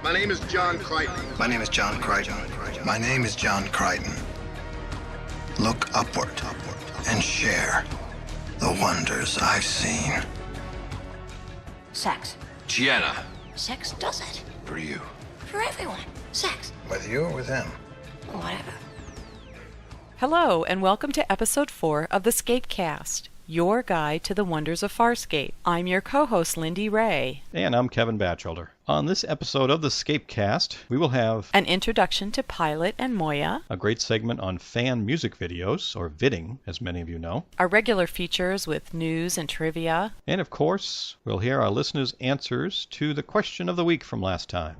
My name is John Crichton. My name is John Crichton. My name is John Crichton. Look upward and share the wonders I've seen. Sex. Gianna. Sex does it. For you. For everyone. Sex. With you or with him? Whatever. Hello, and welcome to episode 4 of the ScapeCast, your guide to the wonders of Farscape. I'm your co-host, Lindy Ray. And I'm Kevin Batchelder. On this episode of the ScapeCast, we will have an introduction to Pilot and Moya, a great segment on fan music videos, or vidding, as many of you know, our regular features with news and trivia, and of course, we'll hear our listeners' answers to the question of the week from last time.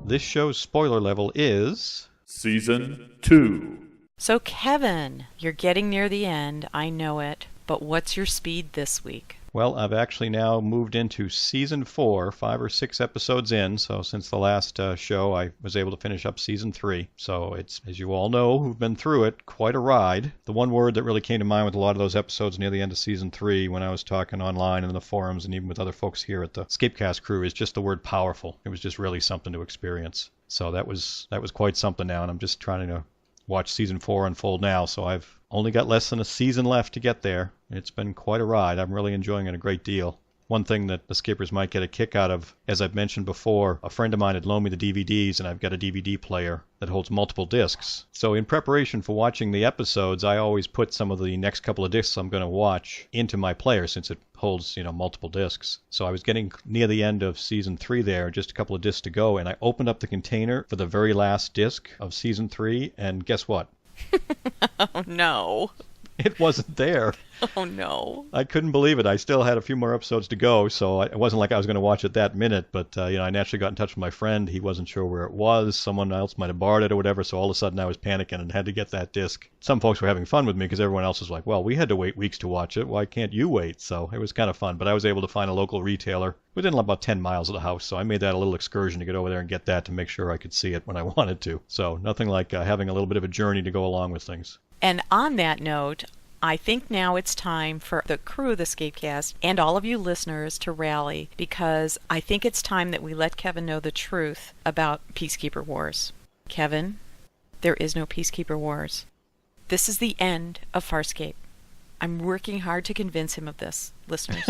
This show's spoiler level is... Season 2. So Kevin, you're getting near the end, I know it, but what's your speed this week? Well, I've actually now moved into Season 4, 5 or 6 episodes in, so since the last show I was able to finish up Season 3. So it's, as you all know who've been through it, quite a ride. The one word that really came to mind with a lot of those episodes near the end of Season 3 when I was talking online and in the forums and even with other folks here at the ScapeCast crew is just the word powerful. It was just really something to experience. So that was quite something now, and I'm just trying to watch Season 4 unfold now, so I've only got less than a season left to get there. It's been quite a ride. I'm really enjoying it a great deal. One thing that the skippers might get a kick out of, as I've mentioned before, a friend of mine had loaned me the DVDs, and I've got a DVD player that holds multiple discs. So in preparation for watching the episodes, I always put some of the next couple of discs I'm going to watch into my player since it holds, multiple discs. So I was getting near the end of Season 3 there, just a couple of discs to go, and I opened up the container for the very last disc of Season 3, and guess what? Oh, no. It wasn't there. Oh, no. I couldn't believe it. I still had a few more episodes to go, so it wasn't like I was going to watch it that minute, but I naturally got in touch with my friend. He wasn't sure where it was. Someone else might have borrowed it or whatever, so all of a sudden I was panicking and had to get that disc. Some folks were having fun with me because everyone else was like, well, we had to wait weeks to watch it. Why can't you wait? So it was kind of fun, but I was able to find a local retailer within about 10 miles of the house, so I made that a little excursion to get over there and get that to make sure I could see it when I wanted to. So nothing like having a little bit of a journey to go along with things. And on that note, I think now it's time for the crew of the ScapeCast and all of you listeners to rally, because I think it's time that we let Kevin know the truth about Peacekeeper Wars. Kevin, there is no Peacekeeper Wars. This is the end of Farscape. I'm working hard to convince him of this, listeners.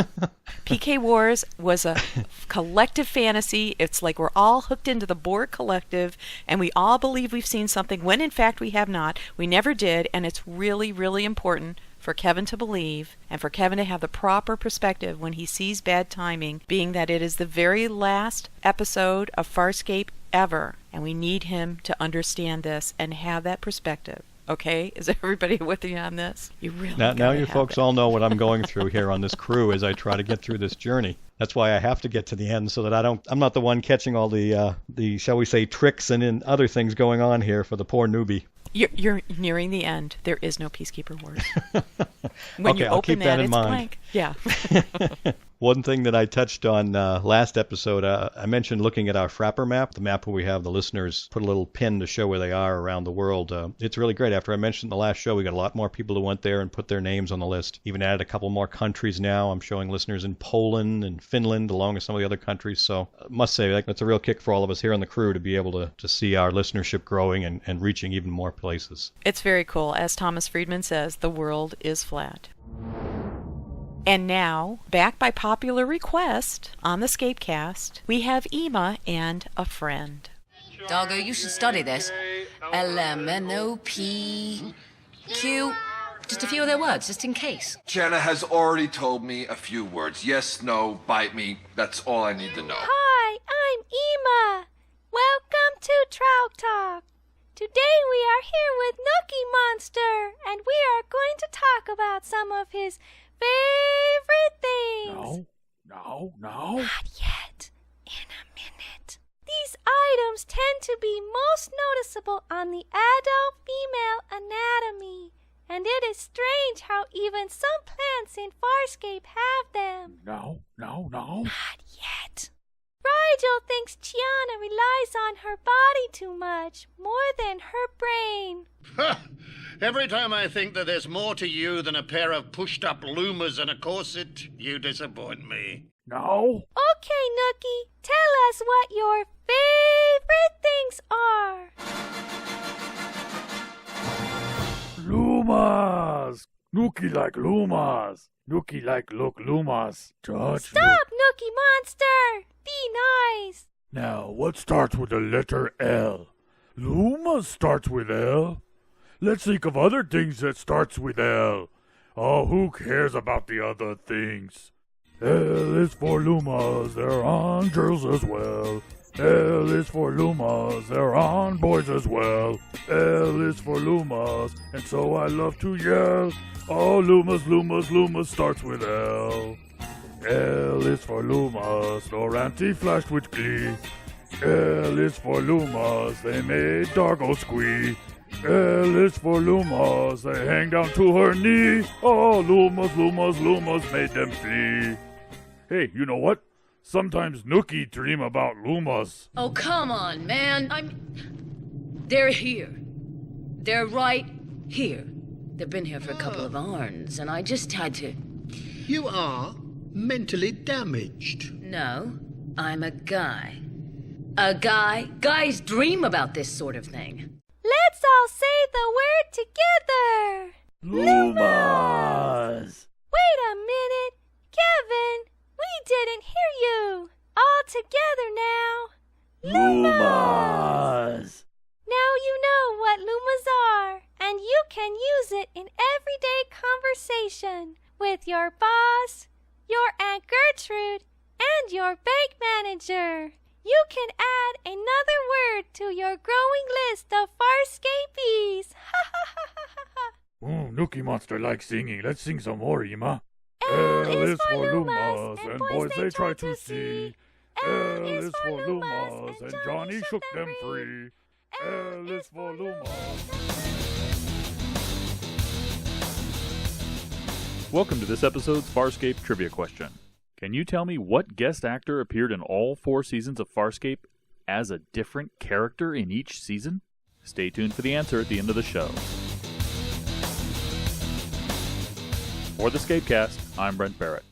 PK Wars was a collective fantasy. It's like we're all hooked into the Borg Collective, and we all believe we've seen something, when in fact we have not. We never did, and it's really, really important for Kevin to believe, and for Kevin to have the proper perspective when he sees bad timing, being that it is the very last episode of Farscape ever, and we need him to understand this and have that perspective. Okay, is everybody with you on this? You really now you folks all know what I'm going through here on this crew as I try to get through this journey. That's why I have to get to the end so that I'm not the one catching all the shall we say, tricks and other things going on here for the poor newbie. You're nearing the end. There is no Peacekeeper Wars. When okay, you I'll open keep that in it's mind. Blank. Yeah. One thing that I touched on last episode, I mentioned looking at our Frapper map, the map where we have the listeners put a little pin to show where they are around the world. It's really great. After I mentioned in the last show, we got a lot more people who went there and put their names on the list. Even added a couple more countries now. I'm showing listeners in Poland and Finland along with some of the other countries. So I must say, that's a real kick for all of us here on the crew to be able to see our listenership growing and reaching even more places. It's very cool. As Thomas Friedman says, the world is flat. And now, back by popular request on the ScapeCast, we have Ema and a friend. Dargo, you should study this. LMNOP Just a few of their words, just in case. Gianna has already told me a few words. Yes, no, bite me. That's all I need to know. Hi, I'm Ema. Welcome to Trout Talk. Today we are here with Nookie Monster, and we are going to talk about some of his favorite things. No. Not yet. In a minute. These items tend to be most noticeable on the adult female anatomy, and it is strange how even some plants in Farscape have them. No. Not yet. Rigel thinks Gianna relies on her body too much, more than her brain. Every time I think that there's more to you than a pair of pushed-up loomers and a corset, you disappoint me. No. Okay, Nookie, tell us us what your favorite things are. Lumas! Nookie like Lumas! Nookie like look Lumas! Touch Stop, Nookie Monster! Be nice! Now, what starts with the letter L? Lumas starts with L. Let's think of other things that starts with L. Oh, who cares about the other things? L is for Lumas, they're on girls as well. L is for Lumas, they're on boys as well. L is for Lumas, and so I love to yell. Oh, Lumas, Lumas, Lumas starts with L. L is for Lumas, Loranti flashed with glee. L is for Lumas, they made Dargo squee. L is for Lumas, they hang down to her knee. Oh, Lumas, Lumas, Lumas made them flee. Hey, you know what? Sometimes Nookie dream about Lumas. Oh, come on, man. They're here. They're right here. They've been here for a couple of hours, and I just had to... You are mentally damaged. No, I'm a guy. A guy? Guys dream about this sort of thing. Let's all say the word together. Lumas! Wait a minute. Kevin, we didn't hear you. All together now. Lumas! Now you know what Lumas are, and you can use it in everyday conversation with your boss, your Aunt Gertrude, and your bank manager. You can add another word to your growing list of Farscapies. Oh, Nookie Monster likes singing. Let's sing some more, Ima. L is for Lumas, and boys they try to see. L is for Lumas, and Johnny shook them free. L is for Lumas. Welcome to this episode's Farscape Trivia Question. Can you tell me what guest actor appeared in all 4 seasons of Farscape as a different character in each season? Stay tuned for the answer at the end of the show. For the ScapeCast, I'm Brent Barrett.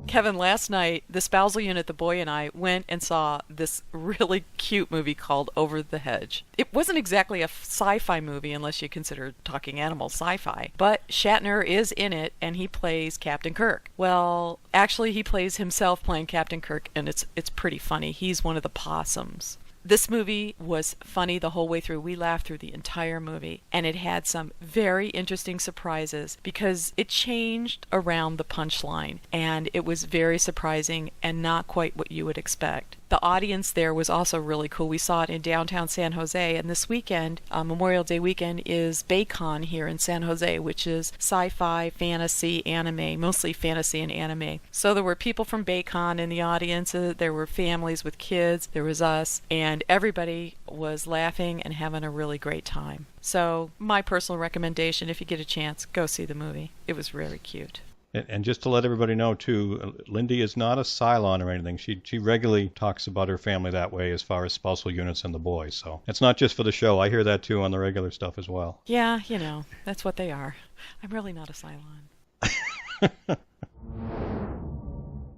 Kevin, last night, the spousal unit, the boy and I, went and saw this really cute movie called Over the Hedge. It wasn't exactly a sci-fi movie unless you consider talking animals sci-fi, but Shatner is in it and he plays Captain Kirk. Well, actually he plays himself playing Captain Kirk, and it's pretty funny. He's one of the possums. This movie was funny the whole way through. We laughed through the entire movie, and it had some very interesting surprises because it changed around the punchline, and it was very surprising and not quite what you would expect. The audience there was also really cool. We saw it in downtown San Jose, and this weekend, Memorial Day weekend, is BayCon here in San Jose, which is sci-fi, fantasy, anime, mostly fantasy and anime. So there were people from BayCon in the audience, there were families with kids, there was us, and everybody was laughing and having a really great time. So my personal recommendation, if you get a chance, go see the movie. It was really cute. And just to let everybody know, too, Lindy is not a Cylon or anything. She regularly talks about her family that way as far as spousal units and the boys. So it's not just for the show. I hear that, too, on the regular stuff as well. Yeah, you know, that's what they are. I'm really not a Cylon.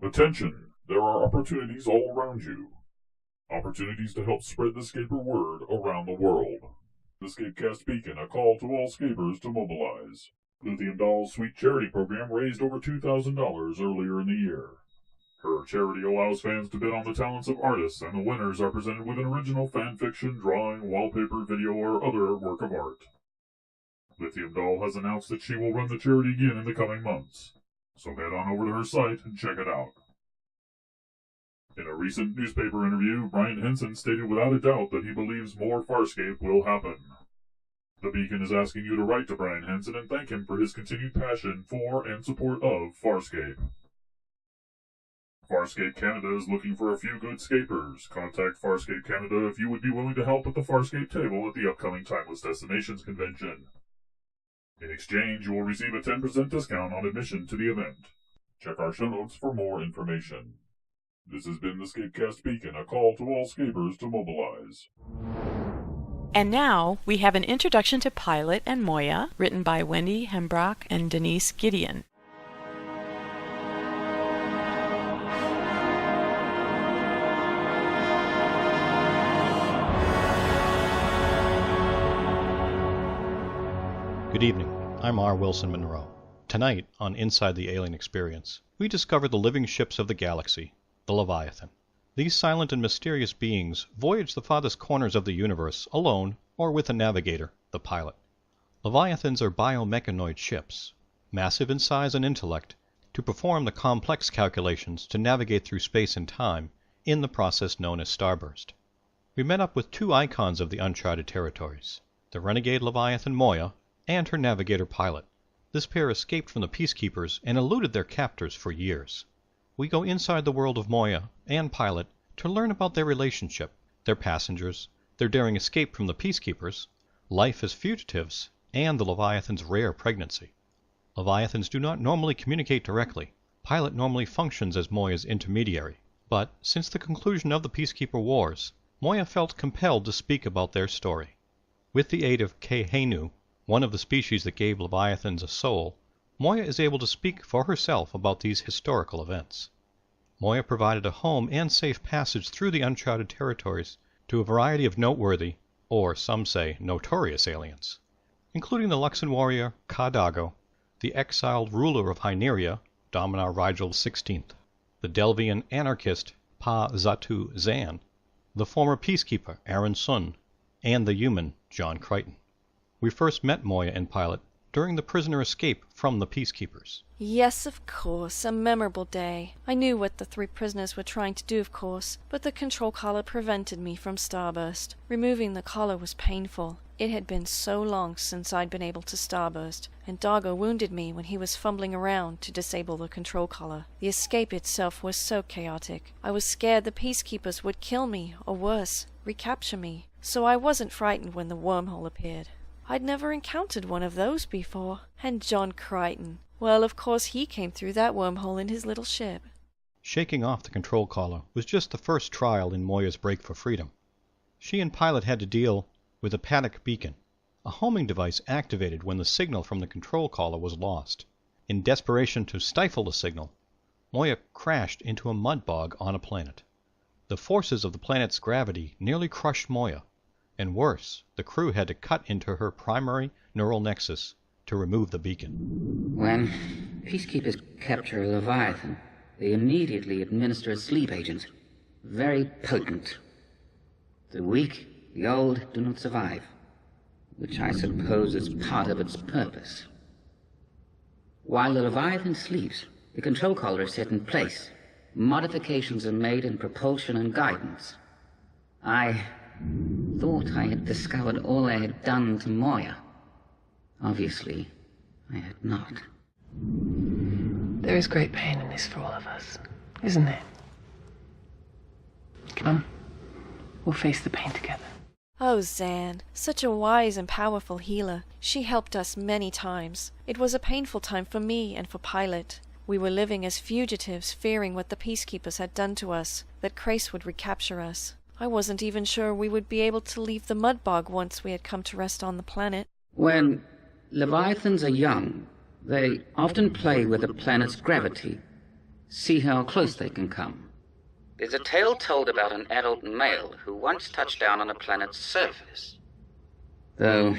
Attention! There are opportunities all around you. Opportunities to help spread the Scaper word around the world. The ScapeCast Beacon, a call to all Scapers to mobilize. Lithium Doll's Sweet Charity Program raised over $2,000 earlier in the year. Her charity allows fans to bid on the talents of artists, and the winners are presented with an original fan fiction, drawing, wallpaper, video, or other work of art. Lithium Doll has announced that she will run the charity again in the coming months, so head on over to her site and check it out. In a recent newspaper interview, Brian Henson stated without a doubt that he believes more Farscape will happen. The Beacon is asking you to write to Brian Henson and thank him for his continued passion for and support of Farscape. Farscape Canada is looking for a few good scapers. Contact Farscape Canada if you would be willing to help at the Farscape table at the upcoming Timeless Destinations convention. In exchange, you will receive a 10% discount on admission to the event. Check our show notes for more information. This has been the ScapeCast Beacon, a call to all Scapers to mobilize. And now we have an introduction to Pilot and Moya, written by Wendy Hembrock and Denise Gideon. Good evening. I'm R. Wilson Monroe. Tonight, on Inside the Alien Experience, we discover the living ships of the galaxy, the Leviathan. These silent and mysterious beings voyage the farthest corners of the universe alone or with a navigator, the pilot. Leviathans are biomechanoid ships, massive in size and intellect, to perform the complex calculations to navigate through space and time in the process known as starburst. We met up with two icons of the uncharted territories, the renegade Leviathan Moya and her navigator pilot. This pair escaped from the Peacekeepers and eluded their captors for years. We go inside the world of Moya and pilot to learn about their relationship, their passengers, their daring escape from the Peacekeepers, life as fugitives, and the Leviathan's rare pregnancy. Leviathans do not normally communicate directly. Pilot normally functions as Moya's intermediary. But, since the conclusion of the Peacekeeper Wars, Moya felt compelled to speak about their story. With the aid of Kehenu, one of the species that gave Leviathans a soul, Moya is able to speak for herself about these historical events. Moya provided a home and safe passage through the uncharted territories to a variety of noteworthy, or some say notorious aliens, including the Luxon warrior Kadago, the exiled ruler of Hyneria, Dominar Rigel XVI, the Delvian anarchist Pa Zatu Zan, the former peacekeeper Aaron Sun, and the human John Crichton. We first met Moya and pilot during the prisoner escape from the Peacekeepers. Yes, of course, a memorable day. I knew what the three prisoners were trying to do, of course, but the control collar prevented me from starburst. Removing the collar was painful. It had been so long since I'd been able to starburst, and Doggo wounded me when he was fumbling around to disable the control collar. The escape itself was so chaotic. I was scared the Peacekeepers would kill me, or worse, recapture me, so I wasn't frightened when the wormhole appeared. I'd never encountered one of those before. And John Crichton. Well, of course he came through that wormhole in his little ship. Shaking off the control collar was just the first trial in Moya's break for freedom. She and pilot had to deal with a paddock beacon, a homing device activated when the signal from the control collar was lost. In desperation to stifle the signal, Moya crashed into a mud bog on a planet. The forces of the planet's gravity nearly crushed Moya, and worse, the crew had to cut into her primary neural nexus to remove the beacon. When peacekeepers capture a Leviathan, they immediately administer a sleep agent, very potent. The weak, the old do not survive, which I suppose is part of its purpose. While the Leviathan sleeps, the control collar is set in place. Modifications are made in propulsion and guidance. I thought I had discovered all I had done to Moya. Obviously, I had not. There is great pain in this for all of us, isn't there? Come on, we'll face the pain together. Oh, Zan, such a wise and powerful healer. She helped us many times. It was a painful time for me and for Pilot. We were living as fugitives, fearing what the Peacekeepers had done to us, that Krace would recapture us. I wasn't even sure we would be able to leave the mud bog once we had come to rest on the planet. When Leviathans are young, they often play with the planet's gravity, see how close they can come. There's a tale told about an adult male who once touched down on a planet's surface. Though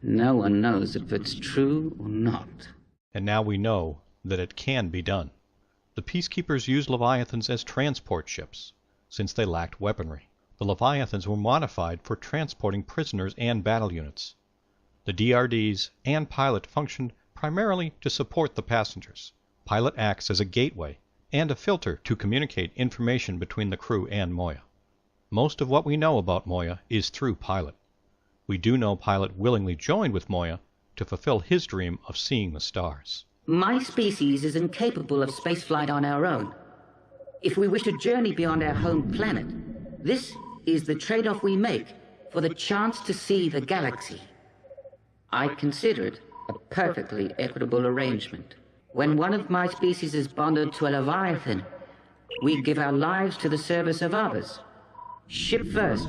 no one knows if it's true or not. And now we know that it can be done. The Peacekeepers used Leviathans as transport ships, since they lacked weaponry. The Leviathans were modified for transporting prisoners and battle units. The DRDs and Pilot functioned primarily to support the passengers. Pilot acts as a gateway and a filter to communicate information between the crew and Moya. Most of what we know about Moya is through Pilot. We do know Pilot willingly joined with Moya to fulfill his dream of seeing the stars. My species is incapable of spaceflight on our own. If we wish to journey beyond our home planet, this is the trade-off we make for the chance to see the galaxy. I consider it a perfectly equitable arrangement. When one of my species is bonded to a Leviathan, we give our lives to the service of others. Ship first,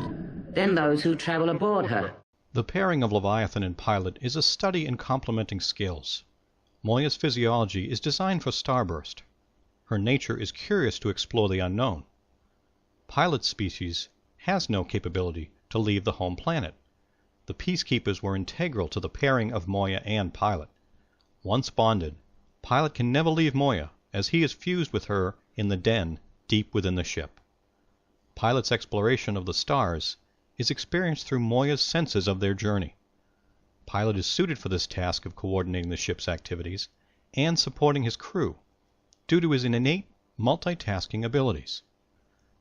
then those who travel aboard her. The pairing of Leviathan and Pilot is a study in complementing skills. Moya's physiology is designed for starburst. Her nature is curious to explore the unknown. Pilot's species has no capability to leave the home planet. The Peacekeepers were integral to the pairing of Moya and Pilot. Once bonded, Pilot can never leave Moya, as he is fused with her in the den deep within the ship. Pilot's exploration of the stars is experienced through Moya's senses of their journey. Pilot is suited for this task of coordinating the ship's activities and supporting his crew, due to his innate multitasking abilities.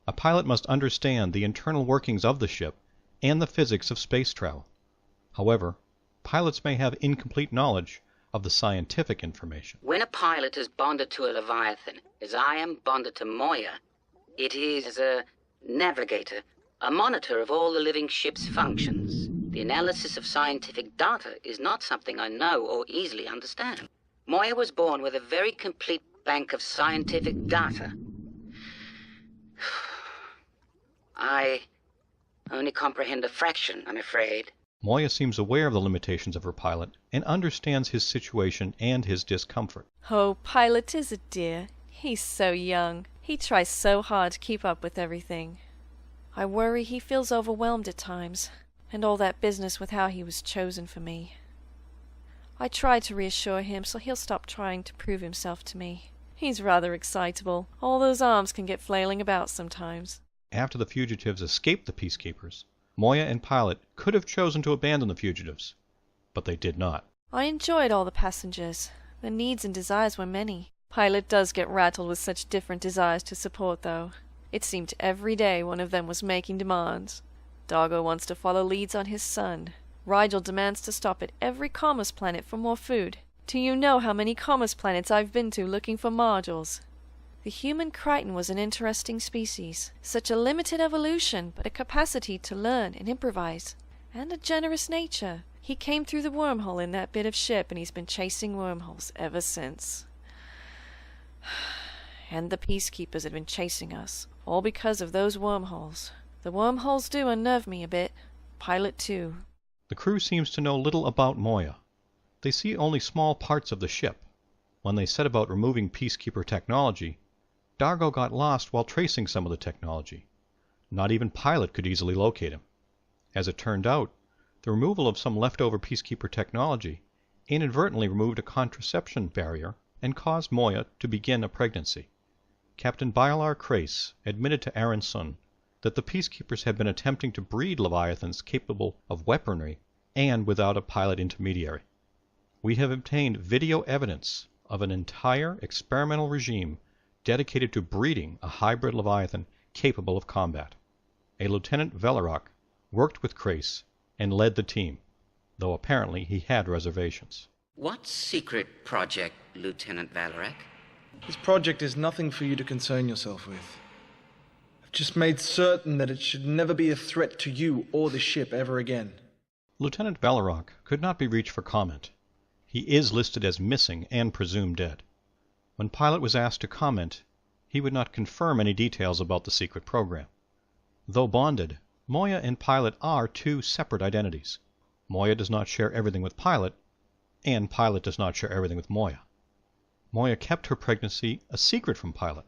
A pilot must understand the internal workings of the ship and the physics of space travel. However, pilots may have incomplete knowledge of the scientific information. When a pilot is bonded to a Leviathan, as I am bonded to Moya, it is as a navigator, a monitor of all the living ship's functions. The analysis of scientific data is not something I know or easily understand. Moya was born with a very complete bank of scientific data. I only comprehend a fraction, I'm afraid. Moya seems aware of the limitations of her pilot and understands his situation and his discomfort. Oh, Pilot is a dear. He's so young. He tries so hard to keep up with everything. I worry he feels overwhelmed at times, and all that business with how he was chosen for me. I try to reassure him so he'll stop trying to prove himself to me. He's rather excitable. All those arms can get flailing about sometimes. After the fugitives escaped the Peacekeepers, Moya and Pilot could have chosen to abandon the fugitives, but they did not. I enjoyed all the passengers. Their needs and desires were many. Pilot does get rattled with such different desires to support, though. It seemed every day one of them was making demands. Dargo wants to follow leads on his son. Rigel demands to stop at every commerce planet for more food. Do you know how many commerce planets I've been to looking for modules? The human Crichton was an interesting species. Such a limited evolution, but a capacity to learn and improvise. And a generous nature. He came through the wormhole in that bit of ship, and he's been chasing wormholes ever since. And the Peacekeepers have been chasing us, all because of those wormholes. The wormholes do unnerve me a bit. Pilot too. The crew seems to know little about Moya. They see only small parts of the ship. When they set about removing Peacekeeper technology, Dargo got lost while tracing some of the technology. Not even Pilot could easily locate him. As it turned out, the removal of some leftover Peacekeeper technology inadvertently removed a contraception barrier and caused Moya to begin a pregnancy. Captain Bailar Crace admitted to Aaron Sun that the Peacekeepers had been attempting to breed Leviathans capable of weaponry and without a pilot intermediary. We have obtained video evidence of an entire experimental regime dedicated to breeding a hybrid Leviathan capable of combat. A Lieutenant Velarock worked with Crace and led the team, though apparently he had reservations. What secret project, Lieutenant Velarock? This project is nothing for you to concern yourself with. I've just made certain that it should never be a threat to you or the ship ever again. Lieutenant Velarock could not be reached for comment. He is listed as missing and presumed dead. When Pilot was asked to comment, he would not confirm any details about the secret program. Though bonded, Moya and Pilot are two separate identities. Moya does not share everything with Pilot, and Pilot does not share everything with Moya. Moya kept her pregnancy a secret from Pilot.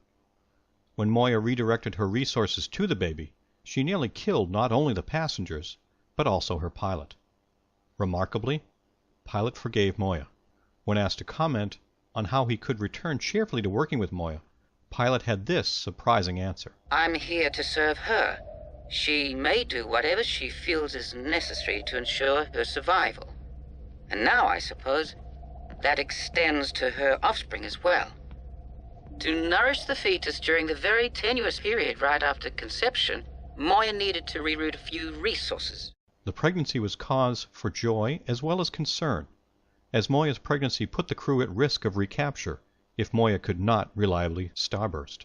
When Moya redirected her resources to the baby, she nearly killed not only the passengers, but also her pilot. Remarkably, Pilot forgave Moya. When asked to comment on how he could return cheerfully to working with Moya, Pilot had this surprising answer. I'm here to serve her. She may do whatever she feels is necessary to ensure her survival. And now, I suppose, that extends to her offspring as well. To nourish the fetus during the very tenuous period right after conception, Moya needed to reroute a few resources. The pregnancy was cause for joy as well as concern, as Moya's pregnancy put the crew at risk of recapture if Moya could not reliably starburst.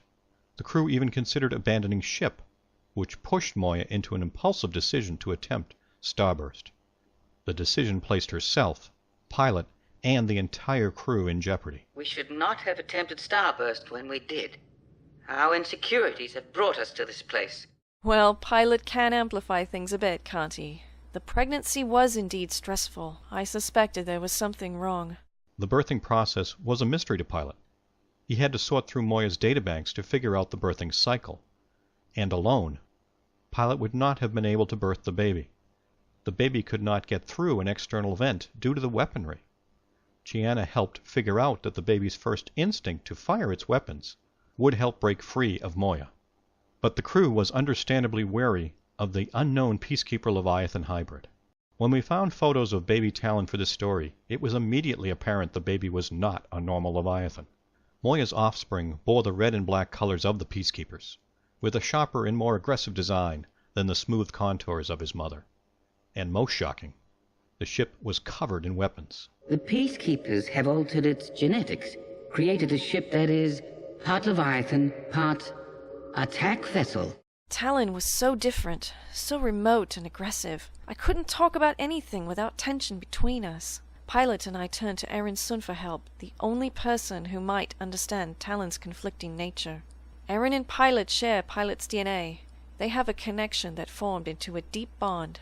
The crew even considered abandoning ship, which pushed Moya into an impulsive decision to attempt starburst. The decision placed herself, Pilot, and the entire crew in jeopardy. We should not have attempted starburst when we did. Our insecurities have brought us to this place. Well, Pilot can amplify things a bit, can't he? The pregnancy was indeed stressful. I suspected there was something wrong. The birthing process was a mystery to Pilot. He had to sort through Moya's databanks to figure out the birthing cycle. And alone, Pilot would not have been able to birth the baby. The baby could not get through an external vent due to the weaponry. Gianna helped figure out that the baby's first instinct to fire its weapons would help break free of Moya. But the crew was understandably wary of the unknown Peacekeeper Leviathan hybrid. When we found photos of baby Talon for this story, it was immediately apparent the baby was not a normal Leviathan. Moya's offspring bore the red and black colors of the Peacekeepers, with a sharper and more aggressive design than the smooth contours of his mother. And most shocking, the ship was covered in weapons. The Peacekeepers have altered its genetics, created a ship that is part Leviathan, part attack vessel. Talon was so different, so remote and aggressive. I couldn't talk about anything without tension between us. Pilot and I turned to Aaron Sun for help, the only person who might understand Talon's conflicting nature. Aaron and Pilot share Pilot's DNA. They have a connection that formed into a deep bond.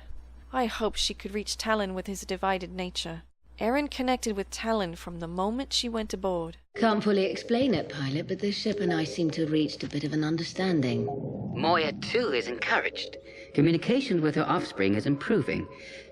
I hoped she could reach Talon with his divided nature. Aaron connected with Talon from the moment she went aboard. Can't fully explain it, Pilot, but the ship and I seem to have reached a bit of an understanding. Moya, too, is encouraged. Communication with her offspring is improving.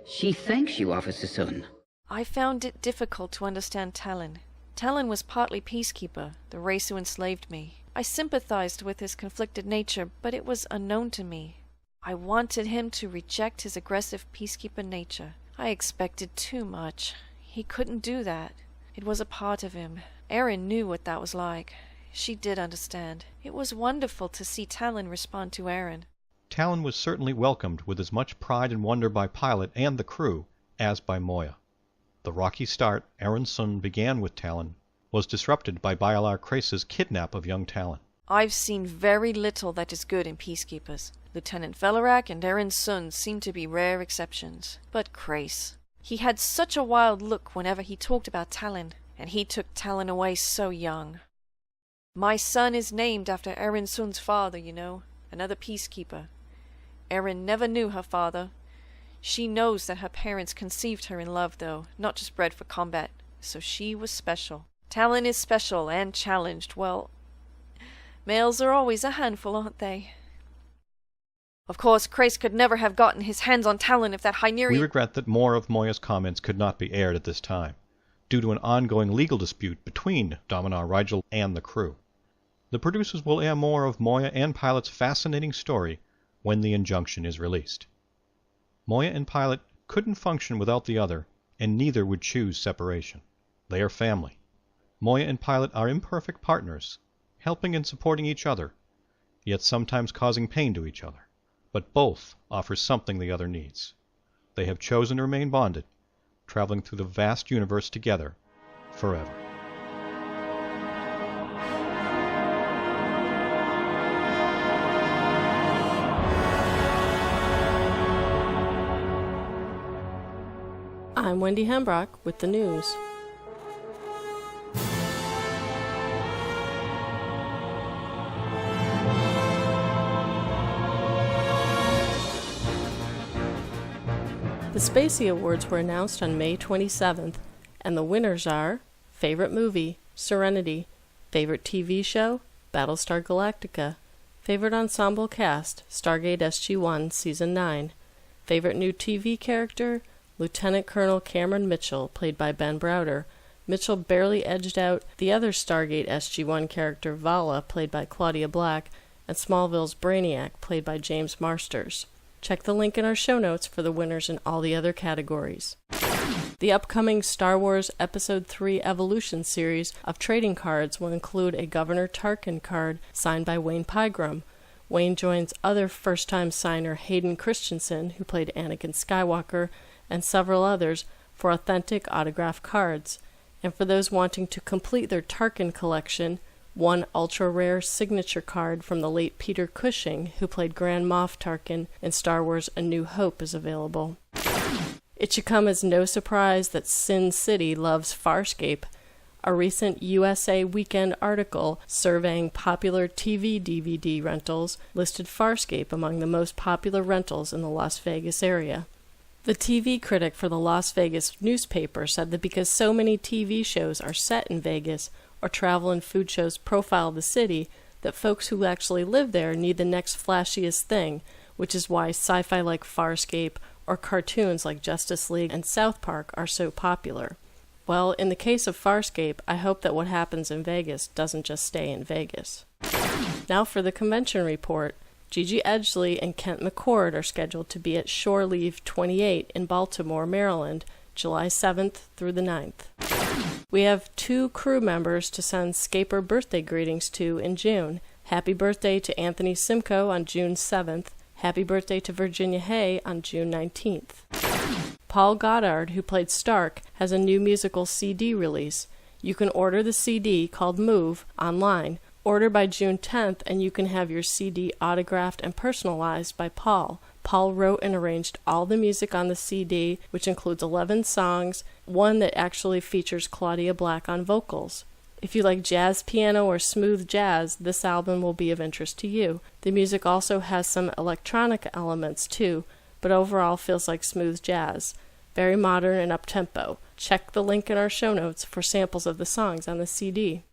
She thanks you, Officer Sun. I found it difficult to understand Talon. Talon was partly Peacekeeper, the race who enslaved me. I sympathized with his conflicted nature, but it was unknown to me. I wanted him to reject his aggressive Peacekeeper nature. I expected too much. He couldn't do that. It was a part of him. Erin knew what that was like. She did understand. It was wonderful to see Talon respond to Erin. Talon was certainly welcomed with as much pride and wonder by Pilot and the crew as by Moya. The rocky start Aaron Sun began with Talon was disrupted by Bailar Crace's kidnap of young Talon. I've seen very little that is good in Peacekeepers. Lieutenant Velarak and Aaron Sun seem to be rare exceptions. But Crace, he had such a wild look whenever he talked about Talon, and he took Talon away so young. My son is named after Aaron Sun's father, you know, another Peacekeeper. Erin never knew her father. She knows that her parents conceived her in love, though, not just bred for combat, so she was special. Talon is special and challenged. Well, males are always a handful, aren't they? Of course, Crace could never have gotten his hands on Talon if that Hynerian... We regret that more of Moya's comments could not be aired at this time, due to an ongoing legal dispute between Dominar Rigel and the crew. The producers will air more of Moya and Pilot's fascinating story when the injunction is released. Moya and Pilot couldn't function without the other, and neither would choose separation. They are family. Moya and Pilot are imperfect partners, helping and supporting each other, yet sometimes causing pain to each other. But both offer something the other needs. They have chosen to remain bonded, traveling through the vast universe together forever. I'm Wendy Hembrock with the news. The Spacey Awards were announced on May 27th, and the winners are Favorite Movie, Serenity, Favorite TV Show, Battlestar Galactica, Favorite Ensemble Cast, Stargate SG-1 Season 9, Favorite New TV Character, Lieutenant Colonel Cameron Mitchell, played by Ben Browder. Mitchell barely edged out the other Stargate SG-1 character Vala, played by Claudia Black, and Smallville's Brainiac, played by James Marsters. Check the link in our show notes for the winners in all the other categories. The upcoming Star Wars Episode 3 Evolution series of trading cards will include a Governor Tarkin card signed by Wayne Pygram. Wayne joins other first-time signer Hayden Christensen, who played Anakin Skywalker, and several others for authentic autographed cards. And for those wanting to complete their Tarkin collection, one ultra-rare signature card from the late Peter Cushing, who played Grand Moff Tarkin in Star Wars A New Hope, is available. It should come as no surprise that Sin City loves Farscape. A recent USA Weekend article surveying popular TV DVD rentals listed Farscape among the most popular rentals in the Las Vegas area. The TV critic for the Las Vegas newspaper said that because so many TV shows are set in Vegas or travel and food shows profile the city, that folks who actually live there need the next flashiest thing, which is why sci-fi like Farscape or cartoons like Justice League and South Park are so popular. Well, in the case of Farscape, I hope that what happens in Vegas doesn't just stay in Vegas. Now for the convention report. Gigi Edgley and Kent McCord are scheduled to be at Shore Leave 28 in Baltimore, Maryland, July 7th through the 9th. We have 2 crew members to send Scaper birthday greetings to in June. Happy birthday to Anthony Simcoe on June 7th. Happy birthday to Virginia Hay on June 19th. Paul Goddard, who played Stark, has a new musical CD release. You can order the CD, called Move, online. Order by June 10th and you can have your CD autographed and personalized by Paul. Paul wrote and arranged all the music on the CD, which includes 11 songs, one that actually features Claudia Black on vocals. If you like jazz piano or smooth jazz, this album will be of interest to you. The music also has some electronic elements too, but overall feels like smooth jazz. Very modern and up-tempo. Check the link in our show notes for samples of the songs on the CD.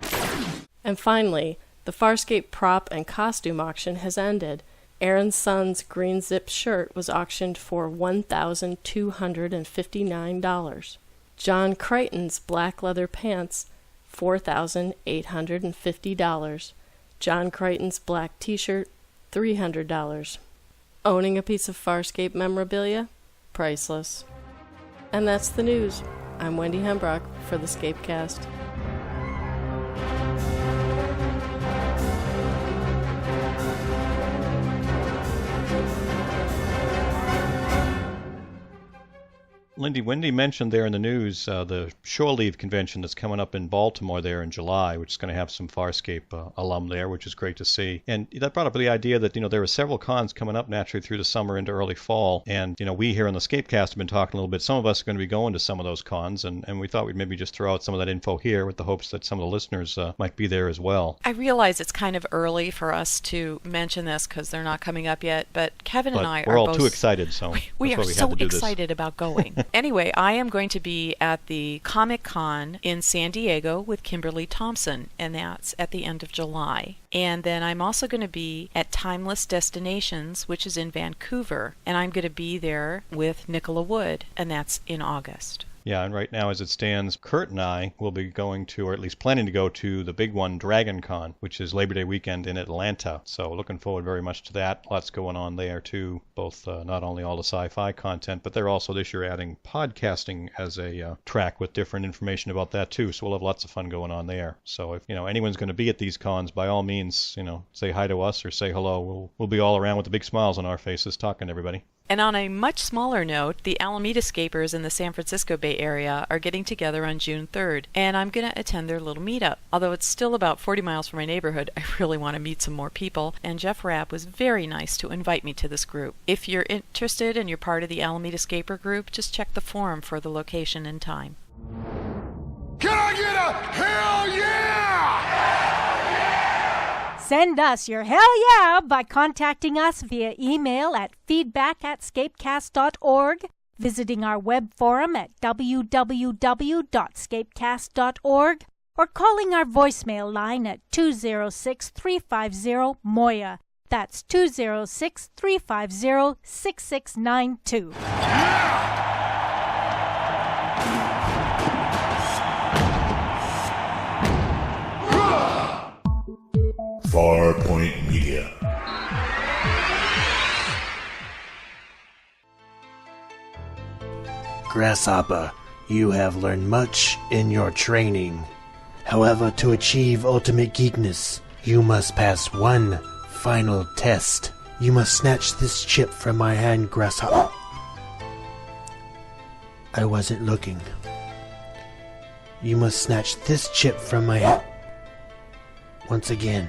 And finally, the Farscape prop and costume auction has ended. Aaron's son's green zip shirt was auctioned for $1,259. John Crichton's black leather pants, $4,850. John Crichton's black t-shirt, $300. Owning a piece of Farscape memorabilia? Priceless. And that's the news. I'm Wendy Hembrock for the ScapeCast. Wendy mentioned there in the news the Shore Leave convention that's coming up in Baltimore there in July, which is going to have some Farscape alum there, which is great to see. And that brought up the idea that, there are several cons coming up naturally through the summer into early fall. And, we here on the ScapeCast have been talking a little bit. Some of us are going to be going to some of those cons, and we thought we'd maybe just throw out some of that info here with the hopes that some of the listeners might be there as well. I realize it's kind of early for us to mention this because they're not coming up yet, but Kevin and I we're are all both too excited, so we are so excited this. about going. Anyway, I am going to be at the Comic-Con in San Diego with Kimberly Thompson, and that's at the end of July. And then I'm also going to be at Timeless Destinations, which is in Vancouver, and I'm going to be there with Nicola Wood, and that's in August. Yeah, and right now as it stands, Kurt and I will be going to, or at least planning to go to, the big one, Dragon Con, which is Labor Day weekend in Atlanta. So looking forward very much to that. Lots going on there too, both not only all the sci-fi content, but they're also this year adding podcasting as a track with different information about that too. So we'll have lots of fun going on there. So if anyone's going to be at these cons, by all means, say hi to us or say hello. We'll be all around with the big smiles on our faces talking to everybody. And on a much smaller note, the Alameda Scapers in the San Francisco Bay Area are getting together on June 3rd, and I'm going to attend their little meetup. Although it's still about 40 miles from my neighborhood, I really want to meet some more people, and Jeff Rapp was very nice to invite me to this group. If you're interested and you're part of the Alameda Scaper group, just check the forum for the location and time. Can I get a hell yeah? Send us your hell yeah by contacting us via email at feedback@scapecast.org, visiting our web forum at www.scapecast.org, or calling our voicemail line at 206-350-MOYA. That's 206-350-6692. Farpoint Media. Grasshopper, you have learned much in your training. However, to achieve ultimate geekness, you must pass one final test. You must snatch this chip from my hand, Grasshopper. I wasn't looking. You must snatch this chip from my hand. Once again.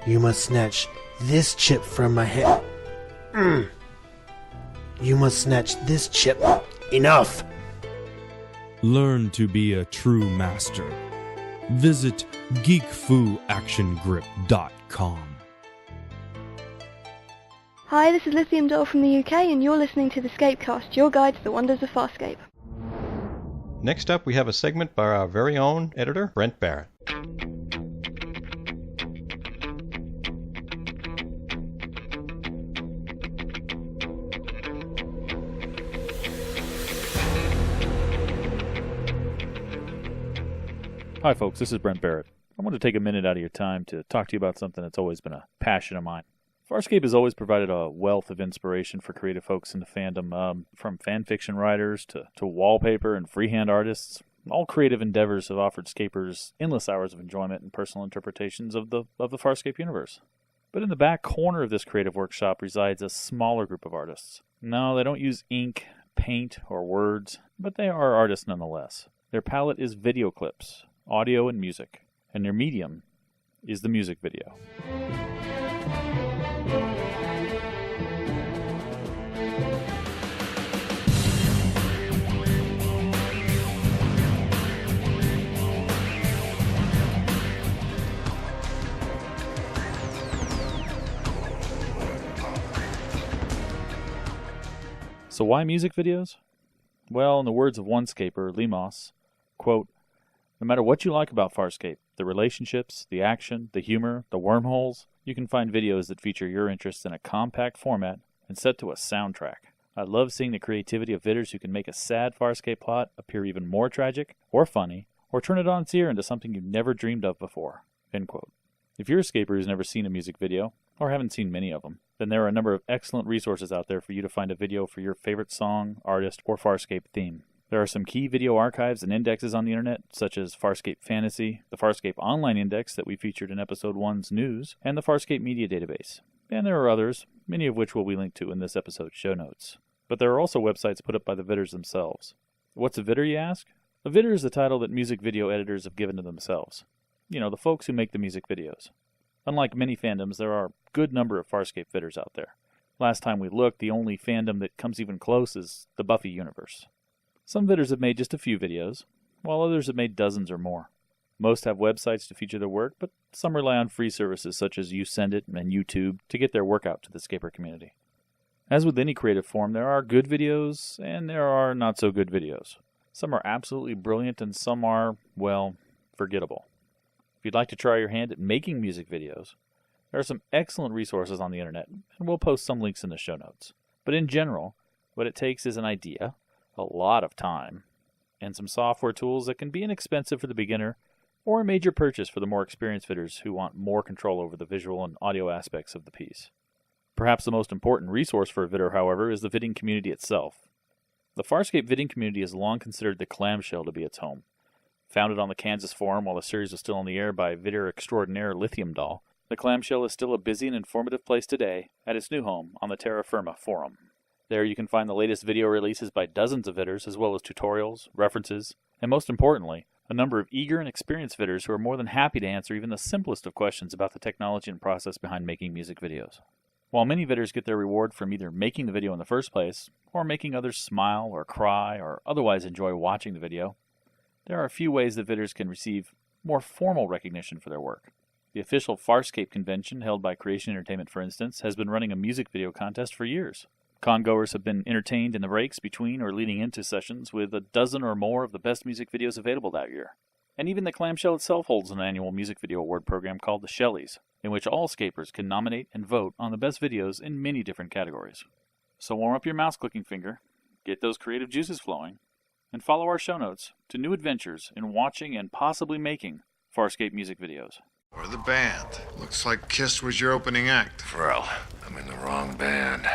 You must snatch this chip from my head. You must snatch this chip. Enough! Learn to be a true master. Visit geekfuactiongrip.com. Hi, this is Lithium Doll from the UK, and you're listening to the ScapeCast, your guide to the wonders of Farscape. Next up, we have a segment by our very own editor, Brent Barrett. Hi, folks. This is Brent Barrett. I want to take a minute out of your time to talk to you about something that's always been a passion of mine. Farscape has always provided a wealth of inspiration for creative folks in the fandom, from fan fiction writers to wallpaper and freehand artists. All creative endeavors have offered Scapers endless hours of enjoyment and personal interpretations of the Farscape universe. But in the back corner of this creative workshop resides a smaller group of artists. No, they don't use ink, paint, or words, but they are artists nonetheless. Their palette is video clips, audio and music, and their medium is the music video. So why music videos? Well, in the words of one Scaper, Lemos, quote, "No matter what you like about Farscape, the relationships, the action, the humor, the wormholes, you can find videos that feature your interests in a compact format and set to a soundtrack. I love seeing the creativity of vidders who can make a sad Farscape plot appear even more tragic or funny, or turn it on its ear into something you never dreamed of before." End quote. If you're a Scaper who's never seen a music video, or haven't seen many of them, then there are a number of excellent resources out there for you to find a video for your favorite song, artist, or Farscape theme. There are some key video archives and indexes on the internet, such as Farscape Fantasy, the Farscape Online Index that we featured in Episode 1's news, and the Farscape Media Database. And there are others, many of which will be linked to in this episode's show notes. But there are also websites put up by the vidders themselves. What's a vidder, you ask? A vidder is the title that music video editors have given to themselves. You know, the folks who make the music videos. Unlike many fandoms, there are a good number of Farscape vidders out there. Last time we looked, the only fandom that comes even close is the Buffy universe. Some vidders have made just a few videos, while others have made dozens or more. Most have websites to feature their work, but some rely on free services such as YouSendIt and YouTube to get their work out to the Scaper community. As with any creative form, there are good videos, and there are not-so-good videos. Some are absolutely brilliant, and some are, well, forgettable. If you'd like to try your hand at making music videos, there are some excellent resources on the internet, and we'll post some links in the show notes. But in general, what it takes is an idea, a lot of time, and some software tools that can be inexpensive for the beginner, or a major purchase for the more experienced vidders who want more control over the visual and audio aspects of the piece. Perhaps the most important resource for a vidder, however, is the vidding community itself. The Farscape vidding community has long considered the clamshell to be its home. Founded on the Kansas Forum while the series was still on the air by vidder extraordinaire Lithium Doll, the clamshell is still a busy and informative place today at its new home on the Terra Firma Forum. There you can find the latest video releases by dozens of vidders, as well as tutorials, references, and most importantly, a number of eager and experienced vidders who are more than happy to answer even the simplest of questions about the technology and process behind making music videos. While many vidders get their reward from either making the video in the first place, or making others smile or cry or otherwise enjoy watching the video, there are a few ways that vidders can receive more formal recognition for their work. The official Farscape convention, held by Creation Entertainment for instance, has been running a music video contest for years. Congoers have been entertained in the breaks between or leading into sessions with a dozen or more of the best music videos available that year. And even the clamshell itself holds an annual music video award program called the Shellies, in which all Scapers can nominate and vote on the best videos in many different categories. So warm up your mouse-clicking finger, get those creative juices flowing, and follow our show notes to new adventures in watching and possibly making Farscape music videos. Or the band. Looks like Kiss was your opening act. Well, I'm in the wrong band.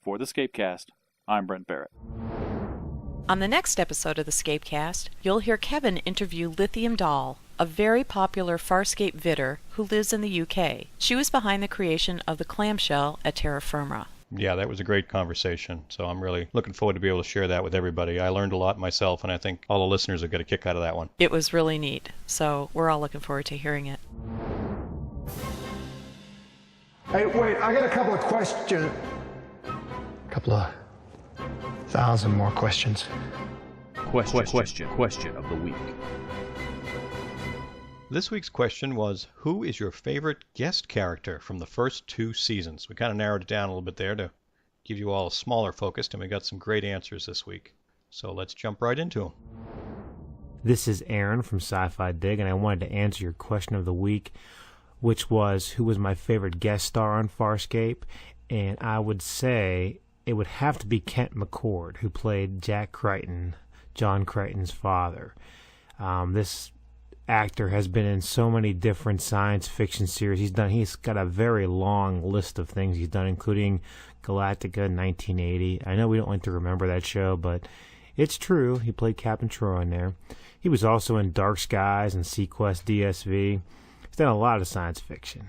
For the ScapeCast, I'm Brent Barrett. On the next episode of the ScapeCast, you'll hear Kevin interview Lithium Doll, a very popular Farscape vidder who lives in the UK. She was behind the creation of the clamshell at Terra Firma. Yeah, that was a great conversation, so I'm really looking forward to be able to share that with everybody. I learned a lot myself, and I think all the listeners will get a kick out of that one. It was really neat, so we're all looking forward to hearing it. Hey, wait, I got a couple of questions. Couple of 1,000 more questions. Question of the week. This week's question was, who is your favorite guest character from the first 2 seasons? We kind of narrowed it down a little bit there to give you all a smaller focus, and we got some great answers this week. So let's jump right into them. This is Aaron from Sci-Fi Dig, and I wanted to answer your question of the week, which was, who was my favorite guest star on Farscape? And I would say it would have to be Kent McCord, who played Jack Crichton, John Crichton's father. This actor has been in so many different science fiction series. He's got a very long list of things he's done, including Galactica in 1980. I know we don't like to remember that show, but it's true. He played Captain Troy in there. He was also in Dark Skies and Sequest DSV. He's done a lot of science fiction.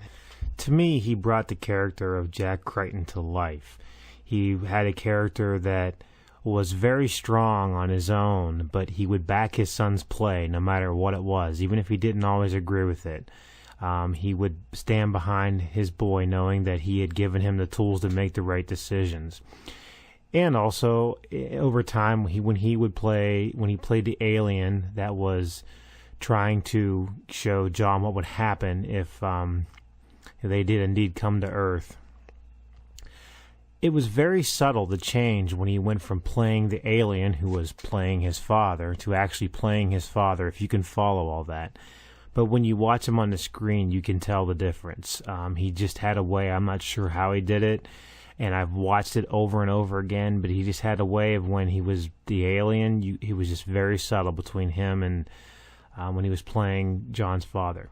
To me, he brought the character of Jack Crichton to life. He had a character that was very strong on his own, but he would back his son's play no matter what it was, even if he didn't always agree with it. He would stand behind his boy knowing that he had given him the tools to make the right decisions. And also, over time, when he played the alien that was trying to show John what would happen if they did indeed come to Earth, it was very subtle, the change, when he went from playing the alien who was playing his father to actually playing his father, if you can follow all that. But when you watch him on the screen, you can tell the difference. He just had a way, I'm not sure how he did it, and I've watched it over and over again, but he just had a way of when he was the alien, he was just very subtle between him and when he was playing John's father.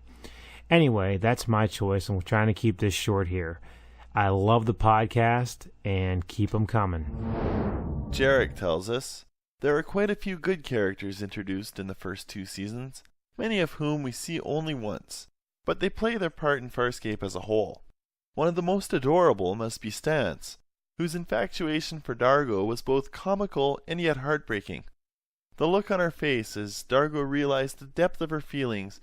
Anyway, that's my choice, and we're trying to keep this short here. I love the podcast, and keep them coming. Jarek tells us, there are quite a few good characters introduced in the first 2 seasons, many of whom we see only once, but they play their part in Farscape as a whole. One of the most adorable must be Stance, whose infatuation for Dargo was both comical and yet heartbreaking. The look on her face as Dargo realized the depth of her feelings,